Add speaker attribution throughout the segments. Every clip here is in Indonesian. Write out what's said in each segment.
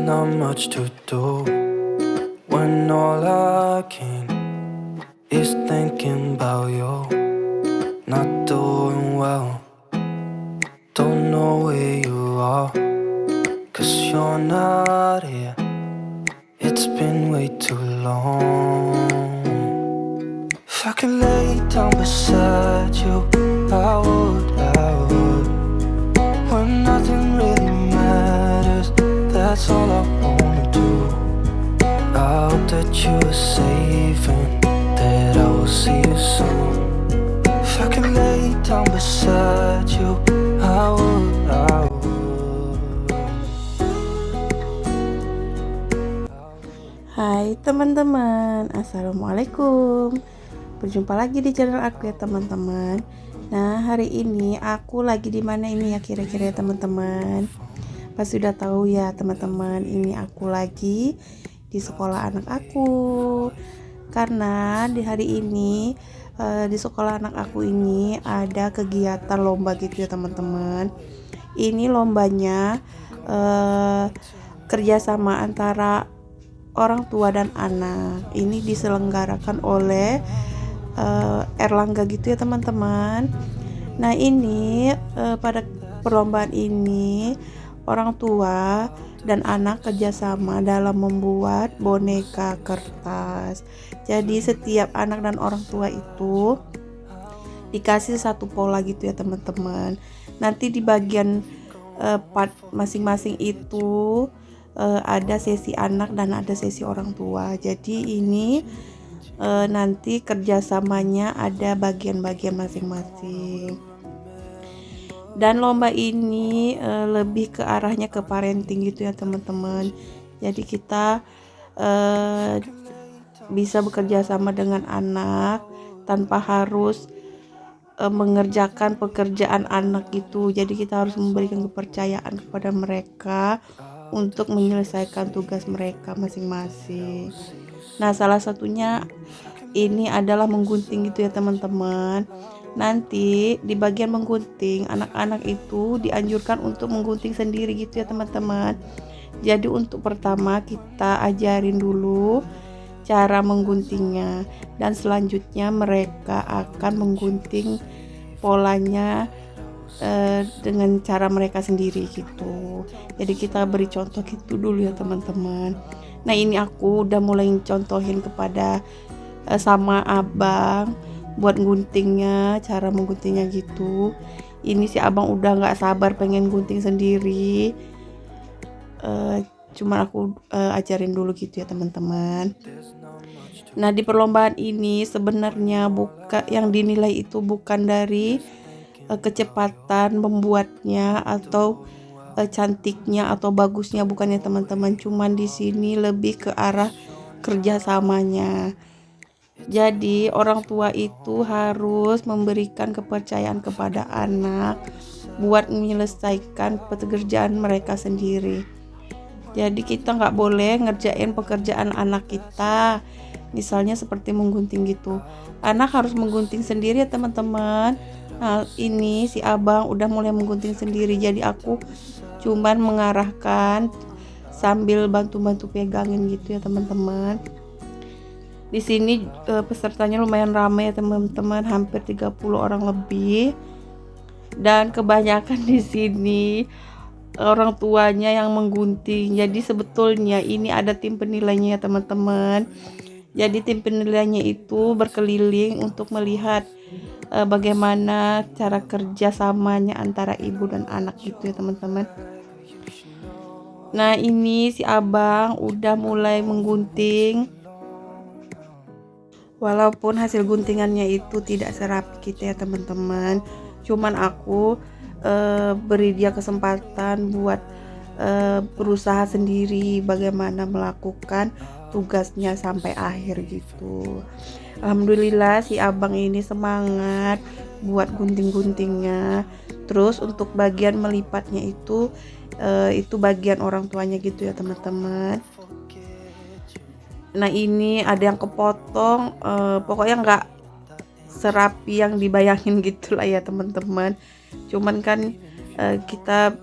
Speaker 1: not much to do when all I can is thinking about you. Not doing well, don't know where you are, 'cause you're not here. It's been way too long. If I could lay down beside you, I would, when nothing really matters, that's all I wanna do. I hope that you are safe and that I will see you soon. If I could lay down beside you, I would,
Speaker 2: Hai teman-teman, assalamualaikum. Berjumpa lagi di channel aku ya teman-teman. Nah, hari ini aku lagi di mana ini ya kira-kira ya teman-teman? Pasti sudah tahu ya teman-teman, ini aku lagi di sekolah anak aku. Karena di hari ini di sekolah anak aku ini ada kegiatan lomba gitu ya teman-teman. Ini lombanya kerjasama antara orang tua dan anak. Ini diselenggarakan oleh Erlangga gitu ya teman-teman. Nah ini pada perlombaan ini orang tua dan anak kerjasama dalam membuat boneka kertas. Jadi setiap anak dan orang tua itu dikasih satu pola gitu ya teman-teman. Nanti di bagian part masing-masing itu ada sesi anak dan ada sesi orang tua. Jadi ini nanti kerjasamanya ada bagian-bagian masing-masing. Dan lomba ini lebih ke arahnya ke parenting gitu ya teman-teman. Jadi kita bisa bekerja sama dengan anak tanpa harus mengerjakan pekerjaan anak gitu. Jadi kita harus memberikan kepercayaan kepada mereka untuk menyelesaikan tugas mereka masing-masing. Nah, salah satunya ini adalah menggunting gitu ya teman-teman. Nanti di bagian menggunting, anak-anak itu dianjurkan untuk menggunting sendiri gitu ya teman-teman. Jadi untuk pertama kita ajarin dulu cara mengguntingnya, dan selanjutnya mereka akan menggunting polanya dengan cara mereka sendiri gitu. Jadi kita beri contoh gitu dulu ya teman-teman. Nah ini aku udah mulai contohin kepada sama abang buat guntingnya, cara mengguntingnya gitu. Ini si abang udah nggak sabar pengen gunting sendiri. Cuman aku ajarin dulu gitu ya teman-teman. Nah di perlombaan ini sebenarnya yang dinilai itu bukan dari kecepatan membuatnya atau cantiknya atau bagusnya, bukannya teman-teman. Cuman di sini lebih ke arah kerjasamanya. Jadi orang tua itu harus memberikan kepercayaan kepada anak buat menyelesaikan pekerjaan mereka sendiri. Jadi kita nggak boleh ngerjain pekerjaan anak kita, misalnya seperti menggunting gitu. Anak harus menggunting sendiri ya teman-teman. Nah ini si abang udah mulai menggunting sendiri, jadi aku cuman mengarahkan sambil bantu-bantu pegangin gitu ya teman-teman. Di sini pesertanya lumayan ramai ya teman-teman, hampir 30 orang lebih. Dan kebanyakan di sini orang tuanya yang menggunting. Jadi sebetulnya ini ada tim penilainya ya teman-teman. Jadi tim penilainya itu berkeliling untuk melihat bagaimana cara kerjasamanya antara ibu dan anak gitu ya teman-teman. Nah ini si abang udah mulai menggunting. Walaupun hasil guntingannya itu tidak serapi kita ya teman-teman, cuman aku beri dia kesempatan buat berusaha sendiri bagaimana melakukan tugasnya sampai akhir gitu. Alhamdulillah si abang ini semangat buat gunting-guntingnya. Terus untuk bagian melipatnya itu bagian orang tuanya gitu ya teman-teman. Nah ini ada yang kepotong, pokoknya nggak serapi yang dibayangin gitulah ya teman-teman. Cuman kan kita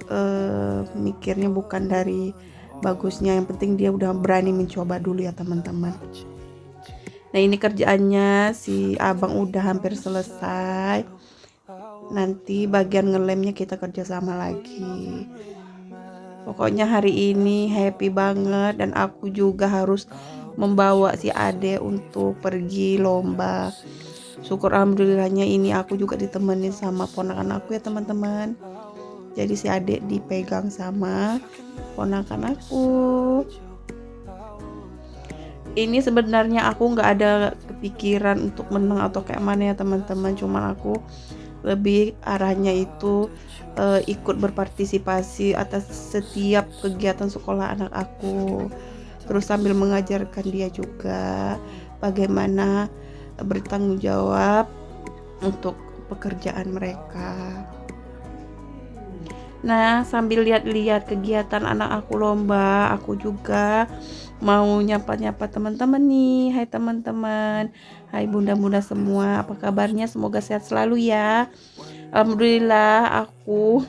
Speaker 2: mikirnya bukan dari bagusnya. Yang penting dia udah berani mencoba dulu ya teman-teman. Nah ini kerjaannya si abang udah hampir selesai. Nanti bagian ngelemnya kita kerjasama lagi. Pokoknya hari ini happy banget, dan aku juga harus membawa si Ade untuk pergi lomba. Syukur alhamdulillahnya ini aku juga ditemenin sama ponakan aku ya teman-teman. Jadi si Ade dipegang sama ponakan aku. Ini sebenarnya aku nggak ada kepikiran untuk menang atau kayak mana ya teman-teman, cuman aku lebih arahnya itu ikut berpartisipasi atas setiap kegiatan sekolah anak aku, terus sambil mengajarkan dia juga bagaimana bertanggung jawab untuk pekerjaan mereka. Nah sambil lihat-lihat kegiatan anak aku lomba, aku juga mau nyapa-nyapa teman-teman nih. Hai teman-teman, hai bunda-bunda semua, apa kabarnya? Semoga sehat selalu ya. Alhamdulillah aku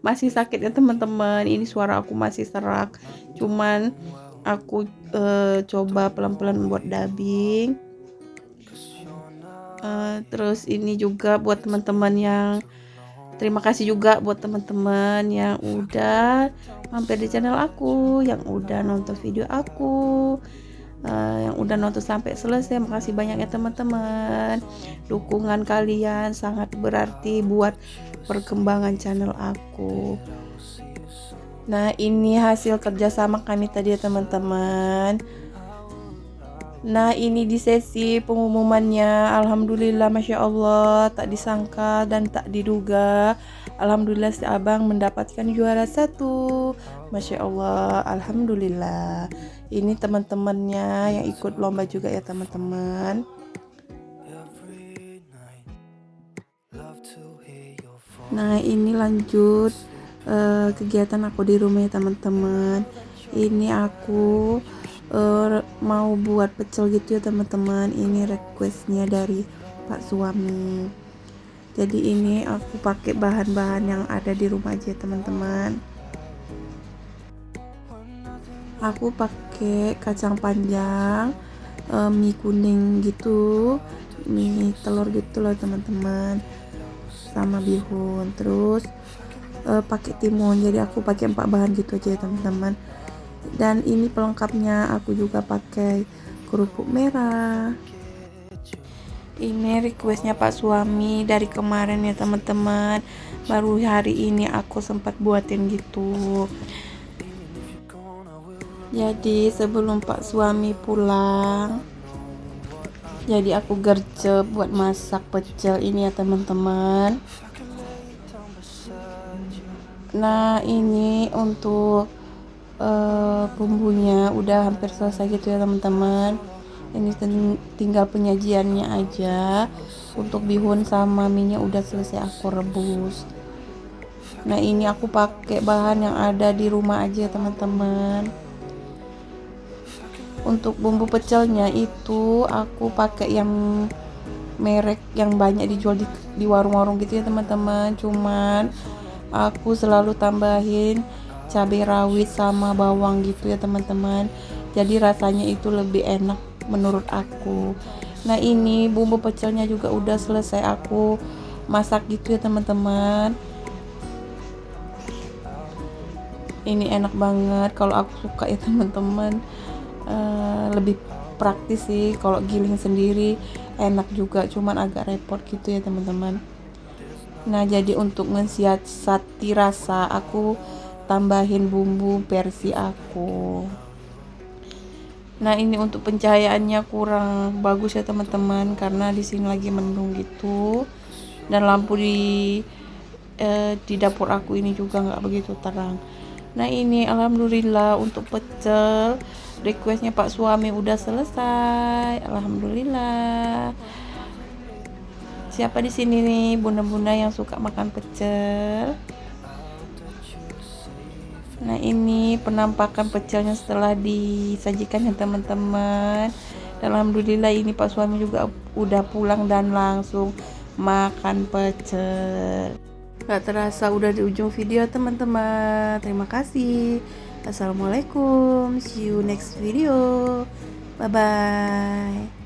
Speaker 2: masih sakit ya teman-teman. Ini suara aku masih serak, cuman aku coba pelan-pelan membuat dubbing. Terus ini juga buat teman-teman yang terima kasih juga buat teman-teman yang udah mampir di channel aku, yang udah nonton video aku, yang udah nonton sampai selesai. Makasih banyak ya teman-teman. Dukungan kalian sangat berarti buat perkembangan channel aku. Nah ini hasil kerjasama kami tadi ya teman-teman. Nah ini di sesi pengumumannya, alhamdulillah masya Allah, tak disangka dan tak diduga, alhamdulillah si abang mendapatkan juara 1. Masya Allah, alhamdulillah. Ini teman-temannya yang ikut lomba juga ya teman-teman. Nah ini lanjut kegiatan aku di rumah ya teman-teman. Ini aku mau buat pecel gitu ya teman-teman. Ini requestnya dari Pak suami. Jadi ini aku pakai bahan-bahan yang ada di rumah aja teman-teman. Aku pakai kacang panjang, mie kuning gitu, mie telur gitu loh teman-teman, sama bihun. Terus pakai timun. Jadi aku pakai 4 bahan gitu aja ya teman-teman. Dan ini pelengkapnya, aku juga pakai kerupuk merah. Ini requestnya Pak suami dari kemarin ya teman-teman. Baru hari ini aku sempat buatin gitu. Jadi sebelum Pak suami pulang, jadi aku gercep buat masak pecel ini ya teman-teman. Nah ini untuk bumbunya udah hampir selesai gitu ya teman-teman. Ini tinggal penyajiannya aja. Untuk bihun sama minyak udah selesai aku rebus. Nah ini aku pakai bahan yang ada di rumah aja teman-teman. Untuk bumbu pecelnya itu aku pakai yang merek yang banyak dijual di warung-warung gitu ya teman-teman. Cuman aku selalu tambahin cabai rawit sama bawang gitu ya teman-teman. Jadi rasanya itu lebih enak menurut aku. Nah ini bumbu pecelnya juga udah selesai aku masak gitu ya teman-teman. Ini enak banget, kalau aku suka ya teman-teman. Lebih praktis sih kalau giling sendiri, enak juga, cuman agak repot gitu ya teman-teman. Nah jadi untuk mensiasati rasa, aku tambahin bumbu versi aku. Nah ini untuk pencahayaannya kurang bagus ya teman-teman, karena di sini lagi mendung gitu, dan lampu di dapur aku ini juga nggak begitu terang. Nah ini alhamdulillah untuk pecel requestnya Pak suami udah selesai, alhamdulillah. Siapa di sini nih bunda-bunda yang suka makan pecel? Nah ini penampakan pecelnya setelah disajikan ya teman-teman. Alhamdulillah ini Pak suami juga udah pulang dan langsung makan pecel. Gak terasa udah di ujung video teman-teman. Terima kasih Assalamualaikum, see you next video. Bye bye.